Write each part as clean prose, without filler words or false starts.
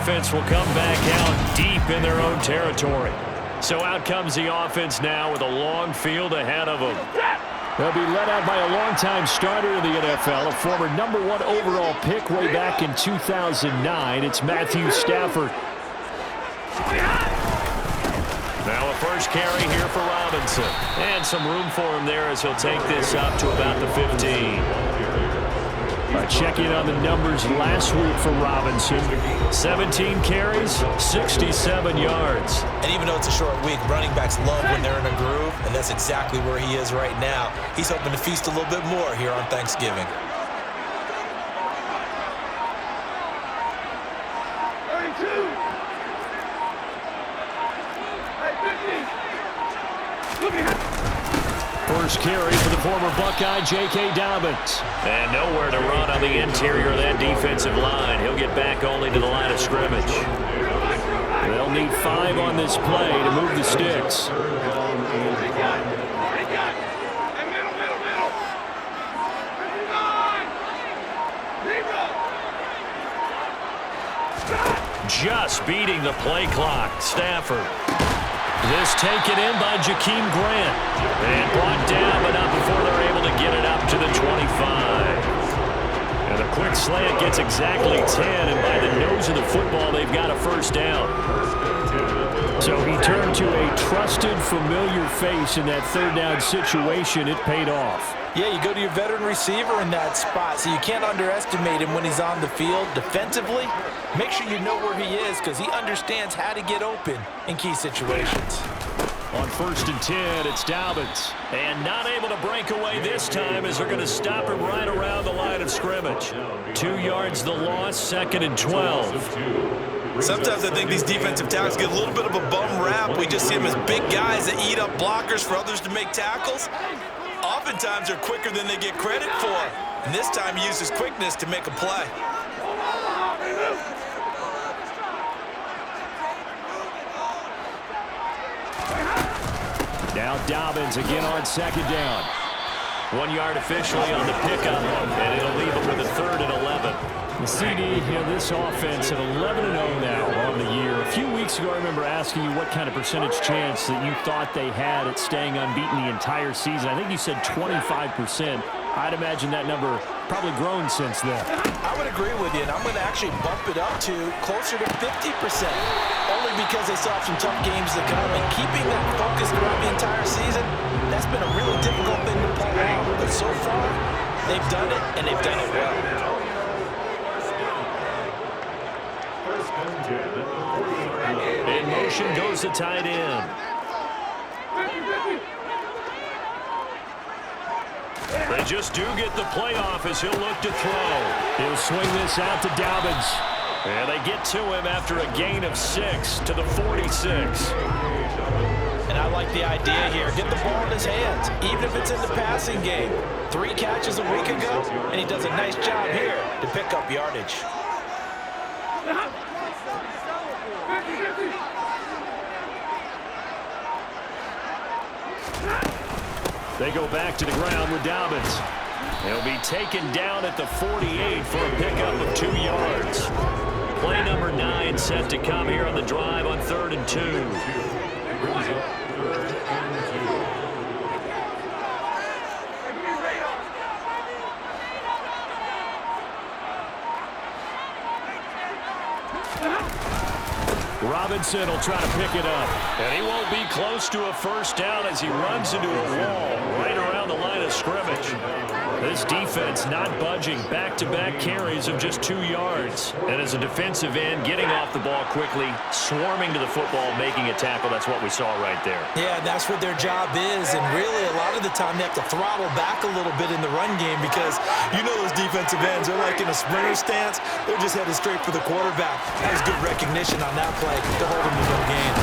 offense will come back out deep in their own territory. So out comes the offense now with a long field ahead of them. They'll be led out by a longtime starter in the NFL, a former #1 overall pick way back in 2009. It's Matthew Stafford. Now a first carry here for Robinson. And some room for him there as he'll take this up to about the 15. Checking on the numbers last week for Robinson. 17 carries, 67 yards. And even though it's a short week, running backs love when they're in a groove, and that's exactly where he is right now. He's hoping to feast a little bit more here on Thanksgiving. First carry for the former Buckeye, J.K. Dobbins. And nowhere to run on the interior of that defensive line. He'll get back only to the line of scrimmage. They'll need 5 on this play to move the sticks. Just beating the play clock. Stafford. This taken in by Jakeem Grant. And brought down, but not before they're able to get it up to the 25. And the quick slant gets exactly 10, and by the nose of the football, they've got a first down. So he turned to a trusted, familiar face in that third down situation. It paid off. Yeah, you go to your veteran receiver in that spot, so you can't underestimate him when he's on the field. Defensively, make sure you know where he is because he understands how to get open in key situations. On 1st and 10, it's Dobbins. And not able to break away this time as they're going to stop him right around the line of scrimmage. 2 yards the loss, 2nd and 12. Sometimes I think these defensive tackles get a little bit of a bum rap. We just see them as big guys that eat up blockers for others to make tackles. Oftentimes they're quicker than they get credit for. And this time he uses quickness to make a play. Now Dobbins again on 2nd down. 1 yard officially on the pickup, and it'll leave it with a 3rd and 11. The CD, this offense at 11-0 now on the year. A few weeks ago, I remember asking you what kind of percentage chance that you thought they had at staying unbeaten the entire season. I think you said 25%. I'd imagine that number probably grown since then. I would agree with you, and I'm going to actually bump it up to closer to 50%. Only because they still have some tough games to come, and keeping that focus throughout the entire season, that's been a really difficult thing to pull off. But so far, they've done it, and they've done it well. In motion goes the tight end. They just do get the playoff as he'll look to throw. He'll swing this out to Dobbins. And they get to him after a gain of 6 to the 46. And I like the idea here. Get the ball in his hands, even if it's in the passing game. 3 catches a week ago, and he does a nice job here to pick up yardage. They go back to the ground with Dobbins. He'll be taken down at the 48 for a pickup of 2 yards. Play number 9 set to come here on the drive on 3rd and 2. Robinson will try to pick it up. And he won't be close to a first down as he runs into a wall right around the line of scrimmage. This defense not budging. Back-to-back carries of just 2 yards. And as a defensive end, getting off the ball quickly, swarming to the football, making a tackle. That's what we saw right there. Yeah, that's what their job is. And really, a lot of the time, they have to throttle back a little bit in the run game because you know those defensive ends are like in a sprinter stance. They're just headed straight for the quarterback. That was good recognition on that play to hold him to no gain.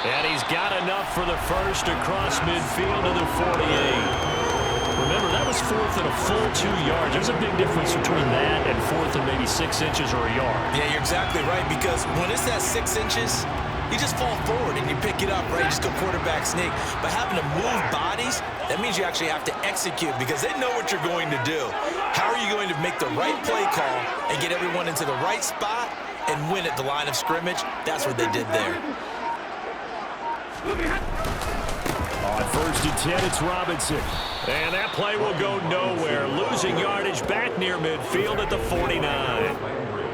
And he's got enough for the first across midfield to the 48. Remember, that was 4th and a full 2 yards. There's a big difference between that and 4th and maybe 6 inches or a yard. Yeah, you're exactly right, because when it's that 6 inches, you just fall forward and you pick it up, right? You just go quarterback sneak. But having to move bodies, that means you actually have to execute because they know what you're going to do. How are you going to make the right play call and get everyone into the right spot and win at the line of scrimmage? That's what they did there. On 1st and 10, it's Robinson. And that play will go nowhere. Losing yardage back near midfield at the 49.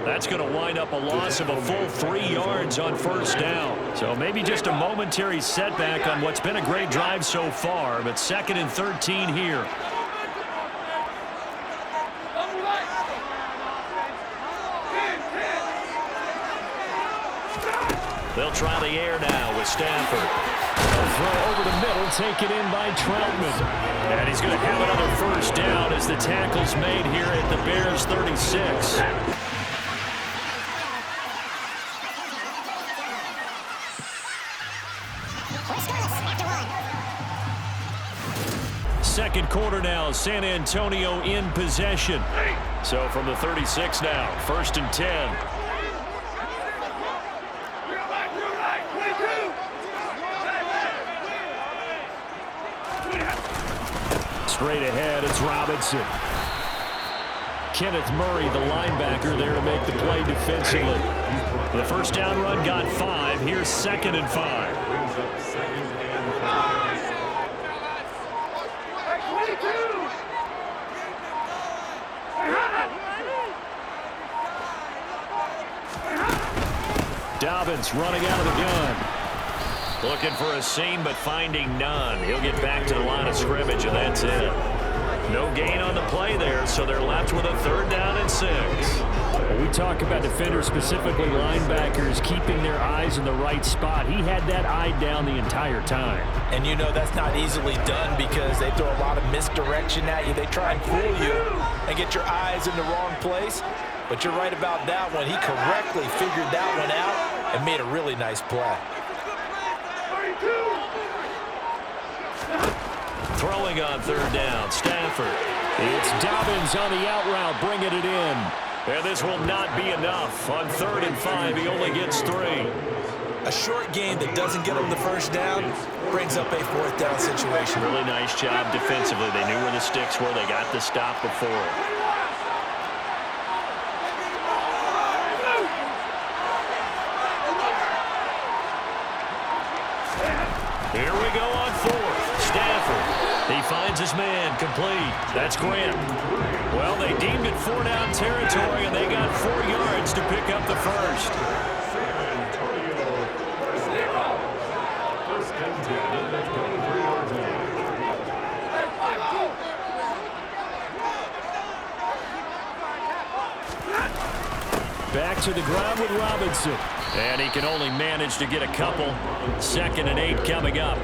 That's going to wind up a loss of a full 3 yards on 1st down. So maybe just a momentary setback on what's been a great drive so far, but 2nd and 13 here. They'll try the air now with Stafford. A throw over the middle, taken in by Troutman. And he's going to have another 1st down as the tackle's made here at the Bears' 36. Second quarter now, San Antonio in possession. So from the 36 now, 1st and 10. Straight ahead, it's Robinson. Kenneth Murray, the linebacker, there to make the play defensively. The 1st down run got 5. Here's 2nd and 5. Dobbins running out of the gun. Looking for a seam, but finding none. He'll get back to the line of scrimmage, and that's it. No gain on the play there, so they're left with a 3rd down and 6. When we talk about defenders, specifically linebackers, keeping their eyes in the right spot, he had that eye down the entire time. And you know that's not easily done because they throw a lot of misdirection at you. They try and fool you and get your eyes in the wrong place. But you're right about that one. He correctly figured that one out and made a really nice play. Throwing on 3rd down, Stafford. It's Dobbins on the out route, bringing it in. And this will not be enough. On 3rd and 5, he only gets 3. A short game that doesn't get him the 1st down brings up a 4th down situation. Really nice job defensively. They knew where the sticks were. They got the stop before. Here we go on 4th. Stafford. He finds his man, complete. That's Grant. Well, they deemed it 4-down territory, and they got 4 yards to pick up the 1st. Back to the ground with Robinson. And he can only manage to get a couple. 2nd and 8 coming up.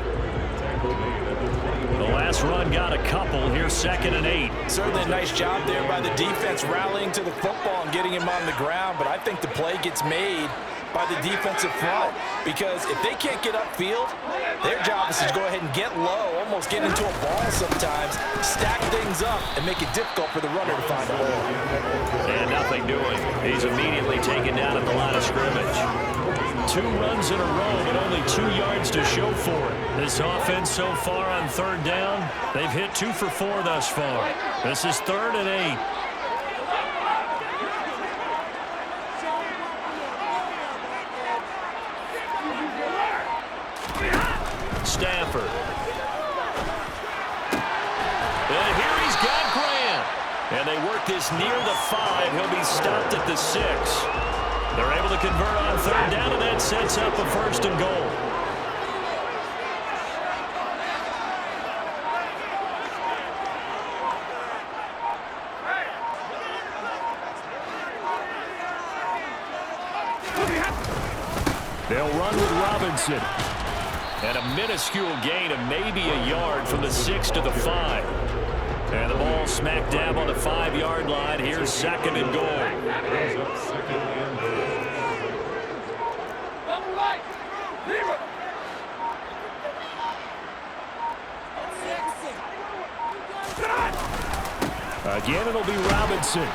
The last run got a couple. Here's 2nd and 8. Certainly a nice job there by the defense rallying to the football and getting him on the ground. But I think the play gets made by the defensive front because if they can't get upfield, their job is to go ahead and get low, almost get into a ball sometimes, stack things up, and make it difficult for the runner to find a hole. And nothing doing. He's immediately taken down at the line of scrimmage. 2 runs in a row, but only 2 yards to show for it. This offense so far on 3rd down, they've hit 2 for 4 thus far. This is 3rd and 8. Stafford. And here he's got Grant. And they work this near the 5. He'll be stopped at the 6. They're able to convert on 3rd down, and that sets up a 1st and goal. They'll run with Robinson. And a minuscule gain of maybe a yard from the 6 to the 5. And the ball smack dab on the 5-yard line. Here's 2nd and goal. Again, it'll be Robinson.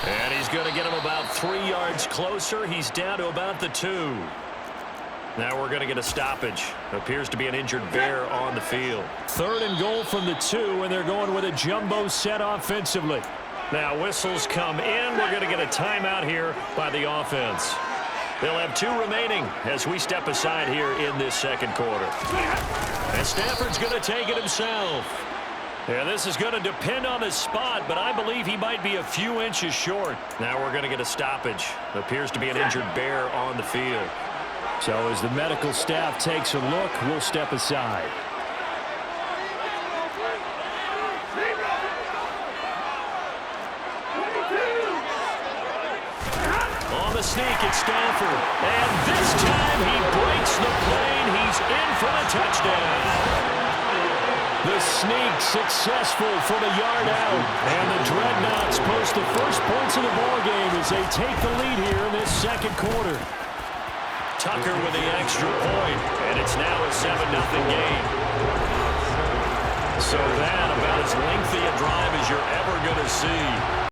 And he's going to get him about 3 yards closer. He's down to about the 2. Now we're going to get a stoppage. Appears to be an injured Bear on the field. 3rd and goal from the 2, and they're going with a jumbo set offensively. Now whistles come in. We're going to get a timeout here by the offense. They'll have 2 remaining as we step aside here in this second quarter. And Stafford's going to take it himself. Yeah, this is going to depend on his spot, but I believe he might be a few inches short. Now we're going to get a stoppage. Appears to be an injured bear on the field. So as the medical staff takes a look, we'll step aside. On the sneak, it's Stafford. And this time he breaks the plane. He's in for the touchdown. The sneak successful from a yard out. And the Dreadnoughts post the first points of the ballgame as they take the lead here in this second quarter. Tucker with the extra point, and it's now a 7-0 game. So that about as lengthy a drive as you're ever going to see.